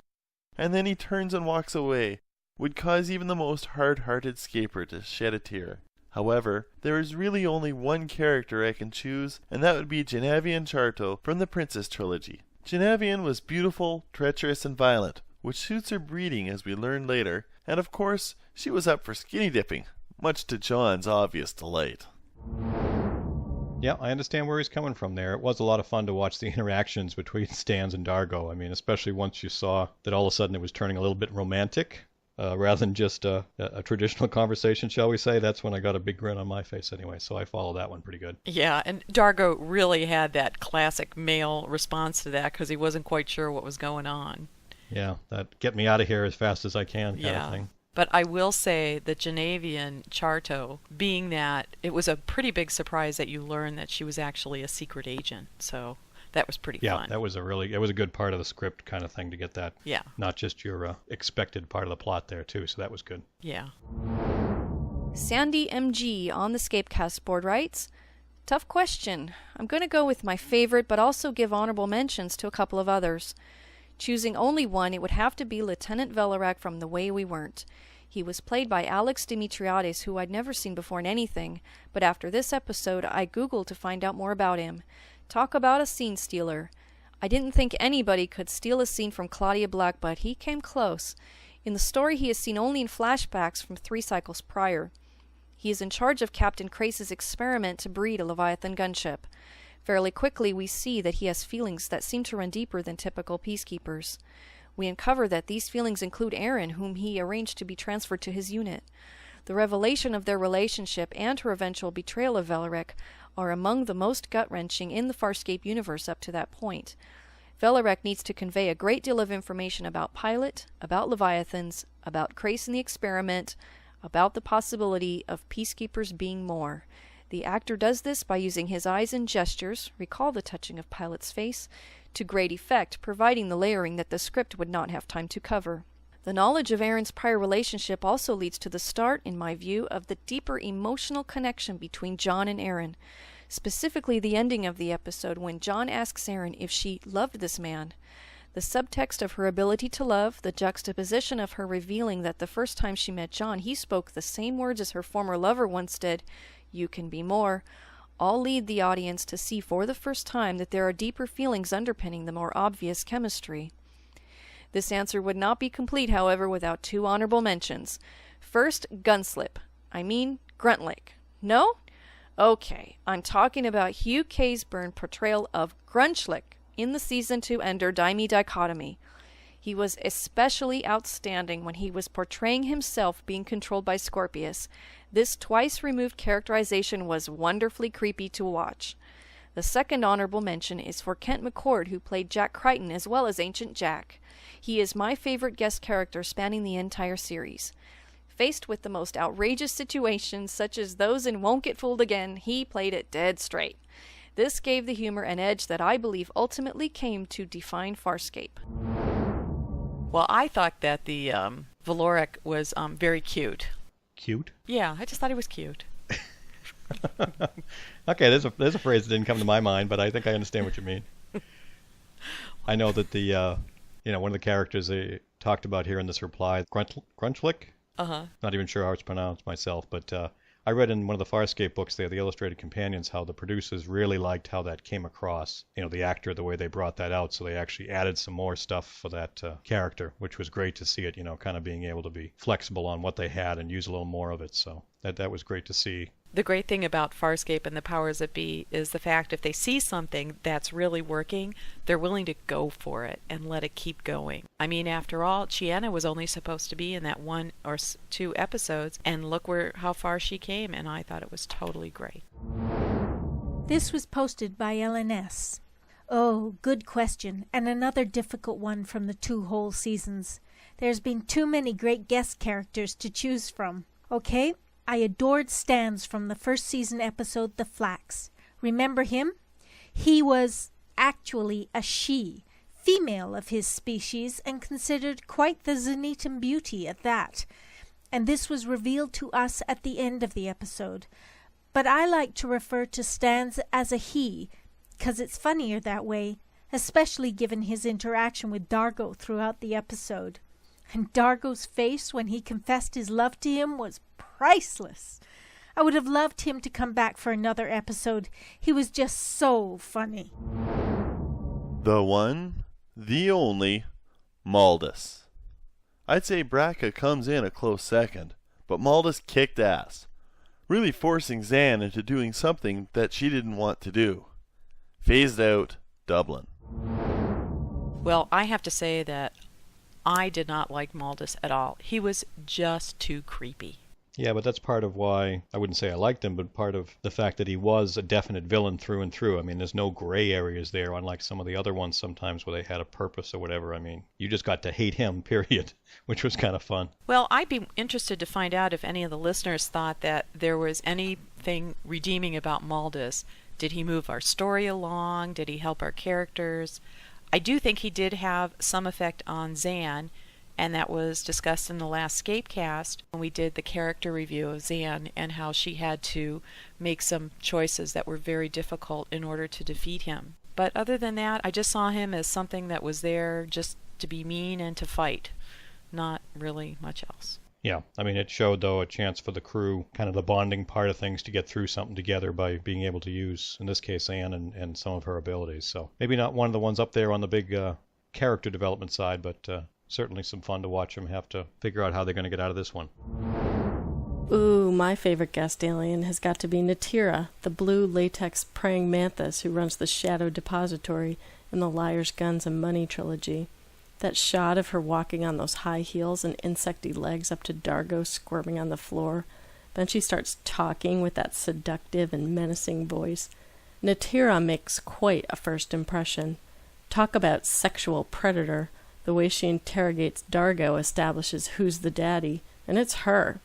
and then he turns and walks away, would cause even the most hard-hearted scaper to shed a tear. However, there is really only one character I can choose, and that would be Genevieve Charto from the Princess Trilogy. Genevieve was beautiful, treacherous, and violent, which suits her breeding as we learn later, and of course, she was up for skinny dipping, much to John's obvious delight. Yeah, I understand where he's coming from there. It was a lot of fun to watch the interactions between Stans and Dargo. I mean, especially once you saw that all of a sudden it was turning a little bit romantic, rather than just a traditional conversation, shall we say. That's when I got a big grin on my face anyway, so I follow that one pretty good. Yeah, and Dargo really had that classic male response to that because he wasn't quite sure what was going on. Yeah, that get me out of here as fast as I can kind of thing. But I will say that Genevieve Charto, being that it was a pretty big surprise that you learned that she was actually a secret agent, so that was pretty fun. Yeah, that was a good part of the script kind of thing to get that. Yeah. Not just your expected part of the plot there too, so that was good. Yeah. Sandy MG on the ScapeCast board writes, tough question. I'm going to go with my favorite, but also give honorable mentions to a couple of others. Choosing only one, it would have to be Lieutenant Velarak from The Way We Weren't. He was played by Alex Dimitriades, who I'd never seen before in anything, but after this episode, I Googled to find out more about him. Talk about a scene stealer. I didn't think anybody could steal a scene from Claudia Black, but he came close. In the story, he is seen only in flashbacks from 3 cycles prior. He is in charge of Captain Crace's experiment to breed a Leviathan gunship. Fairly quickly, we see that he has feelings that seem to run deeper than typical peacekeepers. We uncover that these feelings include Erin, whom he arranged to be transferred to his unit. The revelation of their relationship and her eventual betrayal of Velarak are among the most gut-wrenching in the Farscape universe up to that point. Velarak needs to convey a great deal of information about Pilot, about Leviathans, about Crace and the experiment, about the possibility of peacekeepers being more. The actor does this by using his eyes and gestures, recall the touching of Pilot's face, to great effect, providing the layering that the script would not have time to cover. The knowledge of Erin's prior relationship also leads to the start, in my view, of the deeper emotional connection between John and Erin. Specifically, the ending of the episode when John asks Erin if she loved this man. The subtext of her ability to love, the juxtaposition of her revealing that the first time she met John, he spoke the same words as her former lover once did, "You can be more," all lead the audience to see for the first time that there are deeper feelings underpinning the more obvious chemistry. This answer would not be complete, however, without 2 honorable mentions. First, Gunslip. I mean, Gruntlick. No? Okay, I'm talking about Hugh Caseburn portrayal of Grunchlick in the Season 2 ender Daimi Dichotomy. He was especially outstanding when he was portraying himself being controlled by Scorpius. This twice-removed characterization was wonderfully creepy to watch. The second honorable mention is for Kent McCord, who played Jack Crichton as well as Ancient Jack. He is my favorite guest character spanning the entire series. Faced with the most outrageous situations, such as those in Won't Get Fooled Again, he played it dead straight. This gave the humor an edge that I believe ultimately came to define Farscape. Well, I thought that the Valoric was very cute. Cute? Yeah, I just thought he was cute. Okay, there's a phrase that didn't come to my mind, but I think I understand what you mean. I know that the one of the characters they talked about here in this reply, Grunchlick. Not even sure how it's pronounced myself, but I read in one of the Farscape books there, the Illustrated Companions, how the producers really liked how that came across. The actor, the way they brought that out, so they actually added some more stuff for that character, which was great to see it, kind of being able to be flexible on what they had and use a little more of it. So that was great to see. The great thing about Farscape and the powers that be is the fact if they see something that's really working, they're willing to go for it and let it keep going. I mean, after all, Chienna was only supposed to be in that 1 or 2 episodes, and look how far she came, and I thought it was totally great. This was posted by LNS. Oh, good question, and another difficult one from the 2 whole seasons. There's been too many great guest characters to choose from. Okay? I adored Stans from the first season episode The Flax. Remember him? He was actually a she, female of his species, and considered quite the Zenitan beauty at that. And this was revealed to us at the end of the episode. But I like to refer to Stans as a he, 'cause it's funnier that way, especially given his interaction with Dargo throughout the episode. And Dargo's face when he confessed his love to him was priceless. I would have loved him to come back for another episode. He was just so funny. The one, the only, Maldus. I'd say Braca comes in a close second, but Maldus kicked ass, really forcing Zan into doing something that she didn't want to do. Phased out, Dublin. Well, I have to say that I did not like Maldus at all. He was just too creepy. Yeah, but that's part of why, I wouldn't say I liked him, but part of the fact that he was a definite villain through and through. I mean, there's no gray areas there, unlike some of the other ones sometimes where they had a purpose or whatever. I mean, you just got to hate him, period, which was kind of fun. Well, I'd be interested to find out if any of the listeners thought that there was anything redeeming about Maldus. Did he move our story along? Did he help our characters? I do think he did have some effect on Zan, and that was discussed in the last ScapeCast when we did the character review of Zan and how she had to make some choices that were very difficult in order to defeat him. But other than that, I just saw him as something that was there just to be mean and to fight, not really much else. Yeah, I mean, it showed, though, a chance for the crew, kind of the bonding part of things, to get through something together by being able to use, in this case, Anne and some of her abilities. So maybe not one of the ones up there on the big character development side, but certainly some fun to watch them have to figure out how they're going to get out of this one. Ooh, my favorite guest alien has got to be Natira, the blue latex praying mantis who runs the Shadow Depository in the Liars, Guns, and Money trilogy. That shot of her walking on those high heels and insecty legs up to Dargo squirming on the floor. Then she starts talking with that seductive and menacing voice. Natira makes quite a first impression. Talk about sexual predator. The way she interrogates Dargo establishes who's the daddy, and it's her.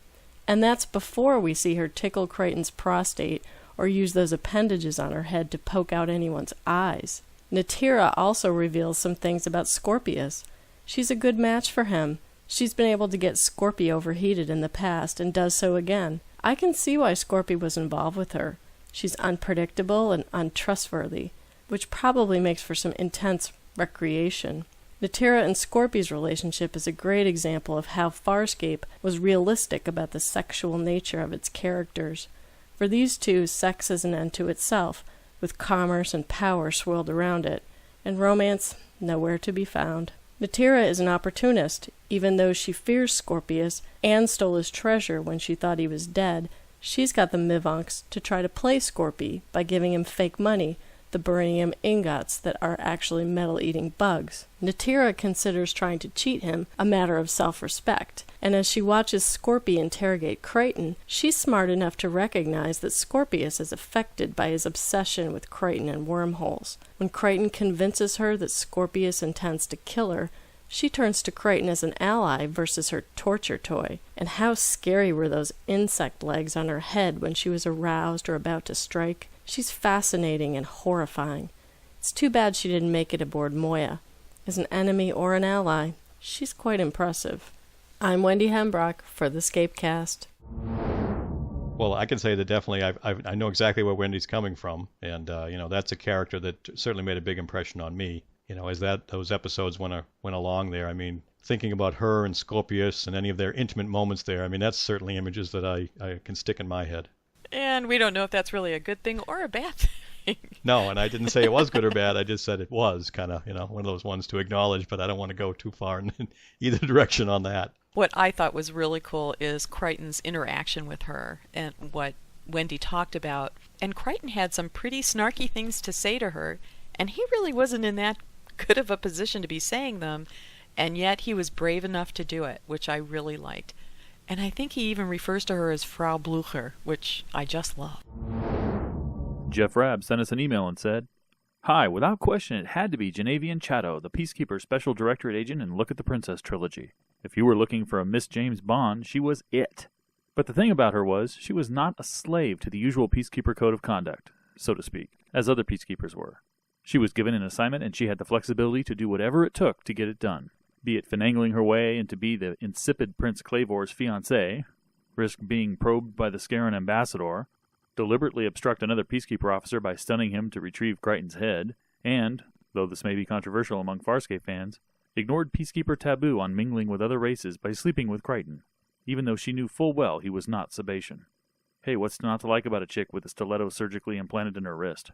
And that's before we see her tickle Crichton's prostate or use those appendages on her head to poke out anyone's eyes. Natira also reveals some things about Scorpius. She's a good match for him. She's been able to get Scorpy overheated in the past and does so again. I can see why Scorpy was involved with her. She's unpredictable and untrustworthy, which probably makes for some intense recreation. Natira and Scorpy's relationship is a great example of how Farscape was realistic about the sexual nature of its characters. For these two, sex is an end to itself, with commerce and power swirled around it, and romance nowhere to be found. Natira is an opportunist. Even though she fears Scorpius and stole his treasure when she thought he was dead, she's got the mivonks to try to play Scorpy by giving him fake money the beryllium ingots that are actually metal-eating bugs. Natira considers trying to cheat him a matter of self-respect, and as she watches Scorpy interrogate Crichton, she's smart enough to recognize that Scorpius is affected by his obsession with Crichton and wormholes. When Crichton convinces her that Scorpius intends to kill her, she turns to Crichton as an ally versus her torture toy. And how scary were those insect legs on her head when she was aroused or about to strike? She's fascinating and horrifying. It's too bad she didn't make it aboard Moya. As an enemy or an ally, she's quite impressive. I'm Wendy Hembrock for the ScapeCast. Well, I can say that definitely I know exactly where Wendy's coming from, and that's a character that certainly made a big impression on me. As those episodes went along there, I mean, thinking about her and Scorpius and any of their intimate moments there, I mean, that's certainly images that I can stick in my head. And we don't know if that's really a good thing or a bad thing. No, and I didn't say it was good or bad. I just said it was kind of, one of those ones to acknowledge, but I don't want to go too far in either direction on that. What I thought was really cool is Crichton's interaction with her and what Wendy talked about. And Crichton had some pretty snarky things to say to her, and he really wasn't in that good of a position to be saying them, and yet he was brave enough to do it, which I really liked. And I think he even refers to her as Frau Blücher, which I just love. Jeff Rabb sent us an email and said, "Hi, without question it had to be Genevieve Chatto, the Peacekeeper Special Directorate Agent in Look at the Princess trilogy. If you were looking for a Miss James Bond, she was it. But the thing about her was, she was not a slave to the usual Peacekeeper code of conduct, so to speak, as other Peacekeepers were. She was given an assignment and she had the flexibility to do whatever it took to get it done, be it finagling her way and to be the insipid Prince Clavor's fiancée, risk being probed by the Scarran ambassador, deliberately obstruct another Peacekeeper officer by stunning him to retrieve Crichton's head, and, though this may be controversial among Farscape fans, ignored Peacekeeper taboo on mingling with other races by sleeping with Crichton, even though she knew full well he was not Sebastian. Hey, what's not to like about a chick with a stiletto surgically implanted in her wrist?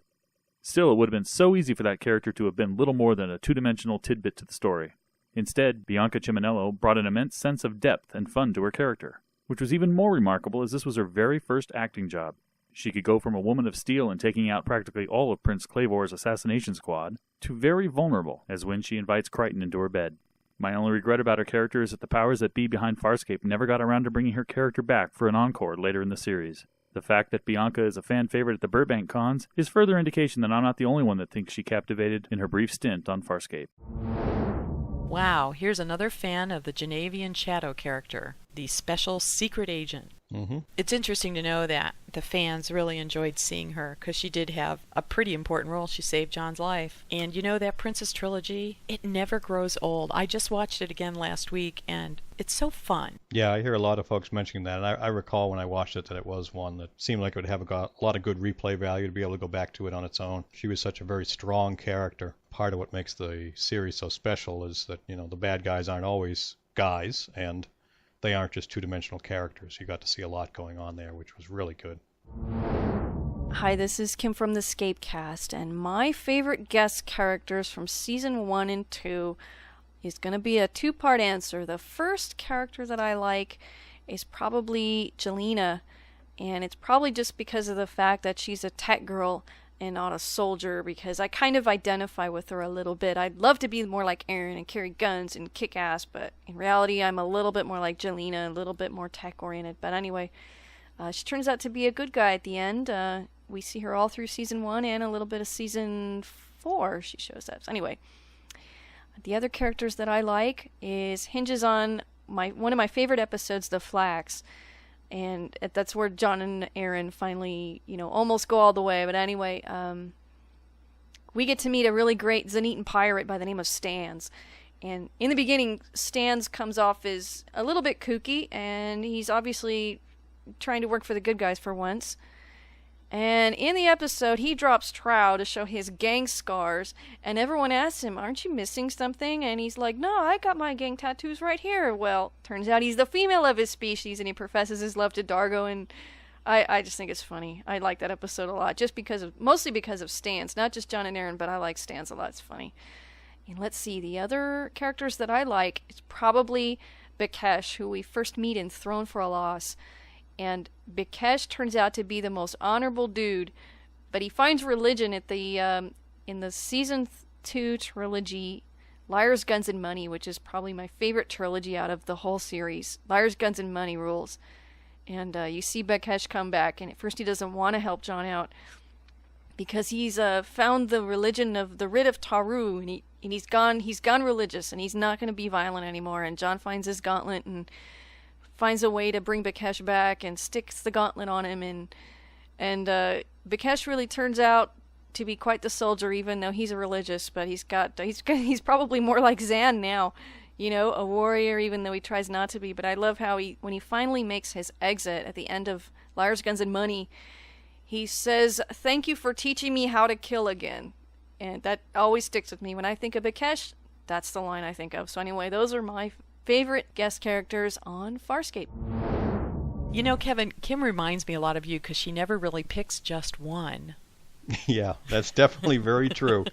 Still, it would have been so easy for that character to have been little more than a two-dimensional tidbit to the story. Instead, Bianca Ciminello brought an immense sense of depth and fun to her character, which was even more remarkable as this was her very first acting job. She could go from a woman of steel and taking out practically all of Prince Clavor's assassination squad, to very vulnerable, as when she invites Crichton into her bed. My only regret about her character is that the powers that be behind Farscape never got around to bringing her character back for an encore later in the series. The fact that Bianca is a fan favorite at the Burbank cons is further indication that I'm not the only one that thinks she captivated in her brief stint on Farscape. Wow, here's another fan of the Genevieve Chatto character, the special secret agent. Mm-hmm. It's interesting to know that the fans really enjoyed seeing her because she did have a pretty important role. She saved John's life. And that Princess trilogy, it never grows old. I just watched it again last week and it's so fun. Yeah, I hear a lot of folks mentioning that. And I recall when I watched it that it was one that seemed like it would have a lot of good replay value to be able to go back to it on its own. She was such a very strong character. Part of what makes the series so special is that, the bad guys aren't always guys, and they aren't just two-dimensional characters. You got to see a lot going on there, which was really good. Hi, this is Kim from the ScapeCast, and my favorite guest characters from Season 1 and 2 is going to be a two-part answer. The first character that I like is probably Jelena, and it's probably just because of the fact that she's a tech girl and not a soldier, because I kind of identify with her a little bit. I'd love to be more like Aaron and carry guns and kick ass, but in reality I'm a little bit more like Jelena, a little bit more tech oriented. But anyway, she turns out to be a good guy at the end. We see her all through Season 1 and a little bit of Season 4 she shows up. So anyway, the other characters that I like hinges on one of my favorite episodes, The Flax. And that's where John and Aaron finally, almost go all the way. But anyway, we get to meet a really great Zenitan pirate by the name of Stans. And in the beginning, Stans comes off as a little bit kooky, and he's obviously trying to work for the good guys for once. And in the episode, he drops trow to show his gang scars, and everyone asks him, "Aren't you missing something?" And he's like, "No, I got my gang tattoos right here." Well, turns out he's the female of his species, and he professes his love to Dargo, and I just think it's funny. I like that episode a lot, mostly because of Stans, not just John and Aaron, but I like Stans a lot. It's funny. And let's see, the other characters that I like is probably Bikesh, who we first meet in Throne for a Loss. And Bikesh turns out to be the most honorable dude But he finds religion at the in the season 2 trilogy, Liars, Guns, and Money, which is probably my favorite trilogy out of the whole series. Liars, Guns, and Money rules. And you see Bakesh come back, and at first he doesn't want to help John out because he's found the religion of the Writ of Taru, and he's gone religious, and he's not going to be violent anymore. And John finds his gauntlet and finds a way to bring Bakesh back and sticks the gauntlet on him, and Bakesh really turns out to be quite the soldier, even though he's a religious. But he's probably more like Zan now, a warrior, even though he tries not to be. But I love how when he finally makes his exit at the end of Liars, Guns, and Money, he says, "Thank you for teaching me how to kill again." And that always sticks with me. When I think of Bakesh, that's the line I think of. So anyway, those are my favorite guest characters on Farscape. Kevin, Kim reminds me a lot of you because she never really picks just one. Yeah, that's definitely very true.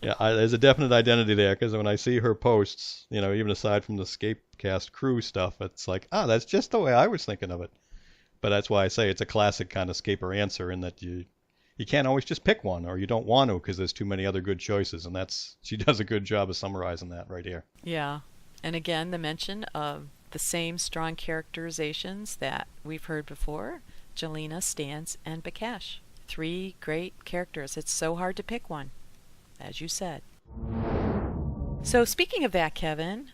Yeah, there's a definite identity there, because when I see her posts, even aside from the ScapeCast crew stuff, it's like, that's just the way I was thinking of it. But that's why I say it's a classic kind of Scaper answer, in that you can't always just pick one, or you don't want to because there's too many other good choices, and she does a good job of summarizing that right here. Yeah, and again, the mention of the same strong characterizations that we've heard before: Jelena, Stans, and Bakesh. 3 great characters. It's so hard to pick one, as you said. So speaking of that, Kevin,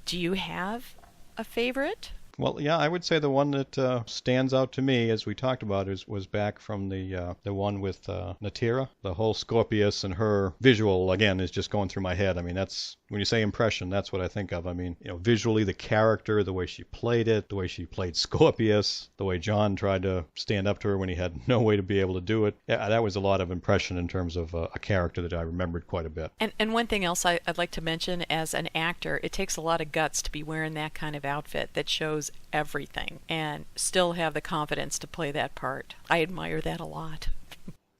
do you have a favorite? Well, yeah, I would say the one that stands out to me, as we talked about, was back from the one with Natira. The whole Scorpius and her visual, again, is just going through my head. I mean, that's, when you say impression, that's what I think of. I mean, visually, the character, the way she played it, the way she played Scorpius, the way John tried to stand up to her when he had no way to be able to do it. Yeah, that was a lot of impression in terms of a character that I remembered quite a bit. And one thing else I'd like to mention, as an actor, it takes a lot of guts to be wearing that kind of outfit that shows everything and still have the confidence to play that part. I admire that a lot.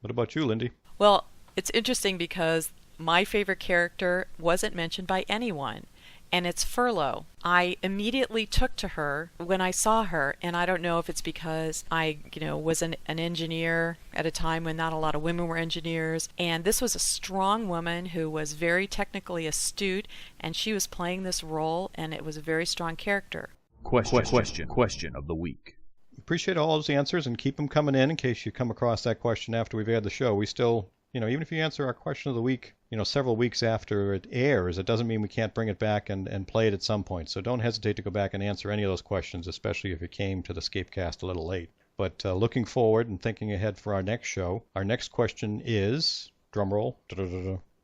What about you, Lindy? Well, it's interesting because my favorite character wasn't mentioned by anyone, and it's Furlough. I immediately took to her when I saw her, and I don't know if it's because I, was an engineer at a time when not a lot of women were engineers, and this was a strong woman who was very technically astute, and she was playing this role, and it was a very strong character. Question of the week. Appreciate all those answers, and keep them coming in case you come across that question after we've aired the show. We still, even if you answer our question of the week, several weeks after it airs, it doesn't mean we can't bring it back and play it at some point. So don't hesitate to go back and answer any of those questions, especially if you came to the ScapeCast a little late. But looking forward and thinking ahead for our next show, our next question is, drumroll,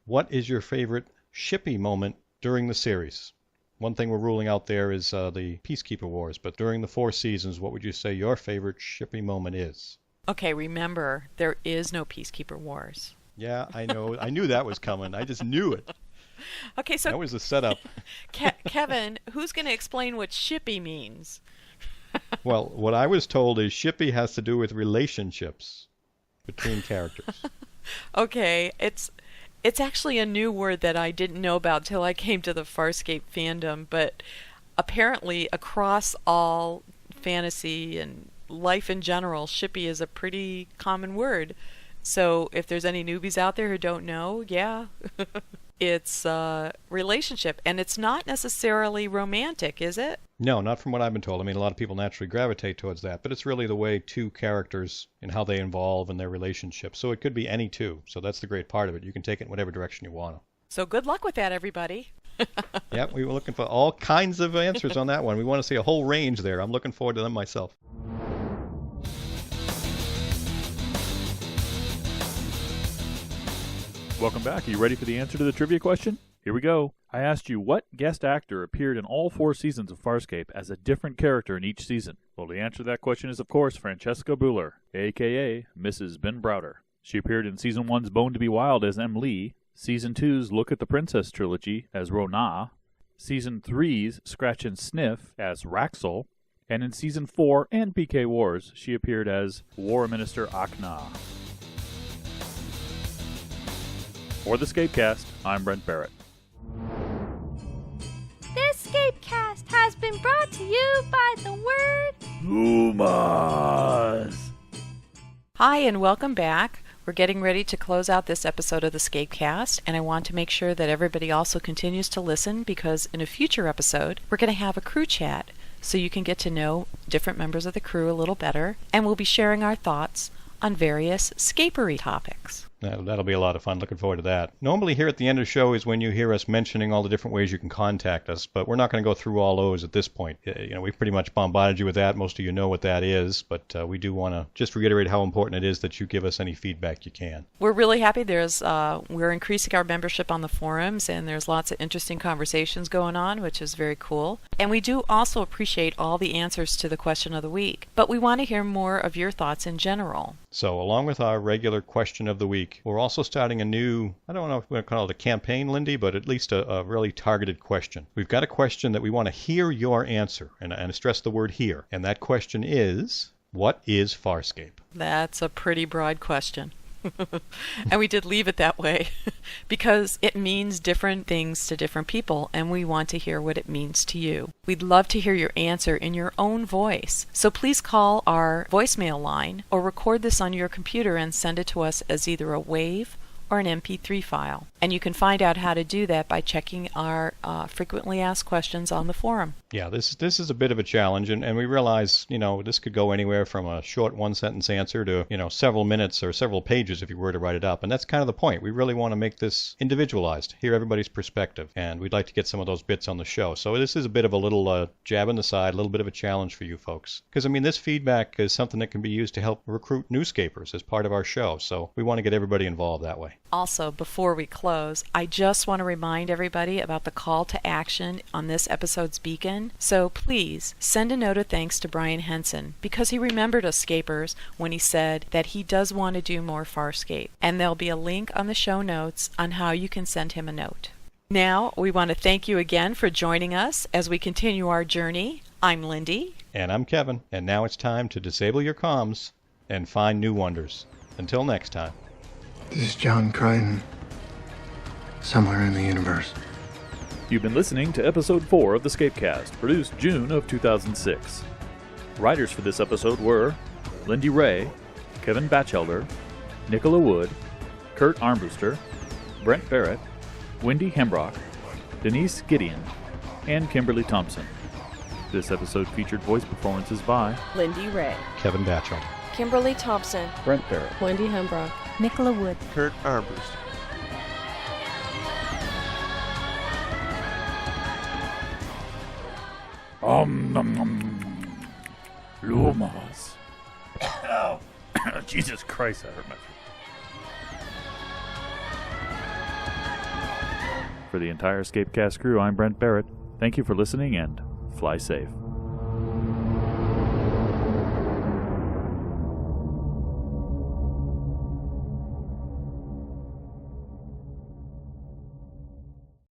what is your favorite shippy moment during the series? One thing we're ruling out there is the Peacekeeper Wars, but during the 4 seasons, what would you say your favorite shippy moment is? Okay, remember, there is no Peacekeeper Wars. Yeah, I know. I knew that was coming. I just knew it. Okay, so that was the setup. Kevin, who's going to explain what shippy means? Well, what I was told is shippy has to do with relationships between characters. Okay, it's actually a new word that I didn't know about till I came to the Farscape fandom, but apparently across all fantasy and life in general, shippy is a pretty common word. So if there's any newbies out there who don't know, yeah, it's a relationship. And it's not necessarily romantic, is it? No, not from what I've been told. I mean, a lot of people naturally gravitate towards that, but it's really the way 2 characters and how they involve in their relationship. So it could be any 2. So that's the great part of it. You can take it in whatever direction you want to. So good luck with that, everybody. Yeah, we were looking for all kinds of answers on that one. We want to see a whole range there. I'm looking forward to them myself. Welcome back. Are you ready for the answer to the trivia question? Here we go. I asked you what guest actor appeared in all 4 seasons of Farscape as a different character in each season. Well, the answer to that question is, of course, Francesca Buller, a.k.a. Mrs. Ben Browder. She appeared in Season 1's Bone to be Wild as Em Lee, Season 2's Look at the Princess trilogy as Rona, Season 3's Scratch and Sniff as Raxel, and in Season 4 and PK Wars, she appeared as War Minister Akna. For the ScapeCast, I'm Brent Barrett. This ScapeCast has been brought to you by the word Lumas. Hi, and welcome back. We're getting ready to close out this episode of the ScapeCast, and I want to make sure that everybody also continues to listen, because in a future episode, we're going to have a crew chat, so you can get to know different members of the crew a little better, and we'll be sharing our thoughts on various scapery topics. That'll be a lot of fun. Looking forward to that. Normally here at the end of the show is when you hear us mentioning all the different ways you can contact us, but we're not going to go through all those at this point. We've pretty much bombarded you with that. Most of you know what that is, but we do want to just reiterate how important it is that you give us any feedback you can. We're really happy. We're increasing our membership on the forums, and there's lots of interesting conversations going on, which is very cool. And we do also appreciate all the answers to the question of the week, but we want to hear more of your thoughts in general. So along with our regular question of the week, we're also starting a new, I don't know if we're going to call it a campaign, Lindy, but at least a really targeted question. We've got a question that we want to hear your answer, and I stress the word hear. And that question is, what is Farscape? That's a pretty broad question. And we did leave it that way because it means different things to different people, and we want to hear what it means to you. We'd love to hear your answer in your own voice. So please call our voicemail line or record this on your computer and send it to us as either a WAV or an MP3 file. And you can find out how to do that by checking our frequently asked questions on the forum. Yeah, this is a bit of a challenge, and we realize, this could go anywhere from a short one-sentence answer to, several minutes or several pages if you were to write it up. And that's kind of the point. We really want to make this individualized, hear everybody's perspective, and we'd like to get some of those bits on the show. So this is a bit of a little jab in the side, a little bit of a challenge for you folks. Because, this feedback is something that can be used to help recruit newscapers as part of our show. So we want to get everybody involved that way. Also, before we close, I just want to remind everybody about the call to action on this episode's beacon. So please send a note of thanks to Brian Henson, because he remembered us Scapers when he said that he does want to do more Farscape. And there'll be a link on the show notes on how you can send him a note. Now, we want to thank you again for joining us as we continue our journey. I'm Lindy. And I'm Kevin. And now it's time to disable your comms and find new wonders. Until next time. This is John Crichton. Somewhere in the universe. You've been listening to Episode 4 of the ScapeCast, produced June of 2006. Writers for this episode were Lindy Ray, Kevin Batchelder, Nicola Wood, Kurt Armbruster, Brent Barrett, Wendy Hembrock, Denise Gideon, and Kimberly Thompson. This episode featured voice performances by Lindy Ray, Kevin Batchelder, Kimberly Thompson, Brent Barrett, Wendy Hembrock, Nicola Wood, Kurt Armbruster. Lumas. Jesus Christ, that hurt my feet. For the entire ScapeCast crew, I'm Brent Barrett. Thank you for listening, and fly safe.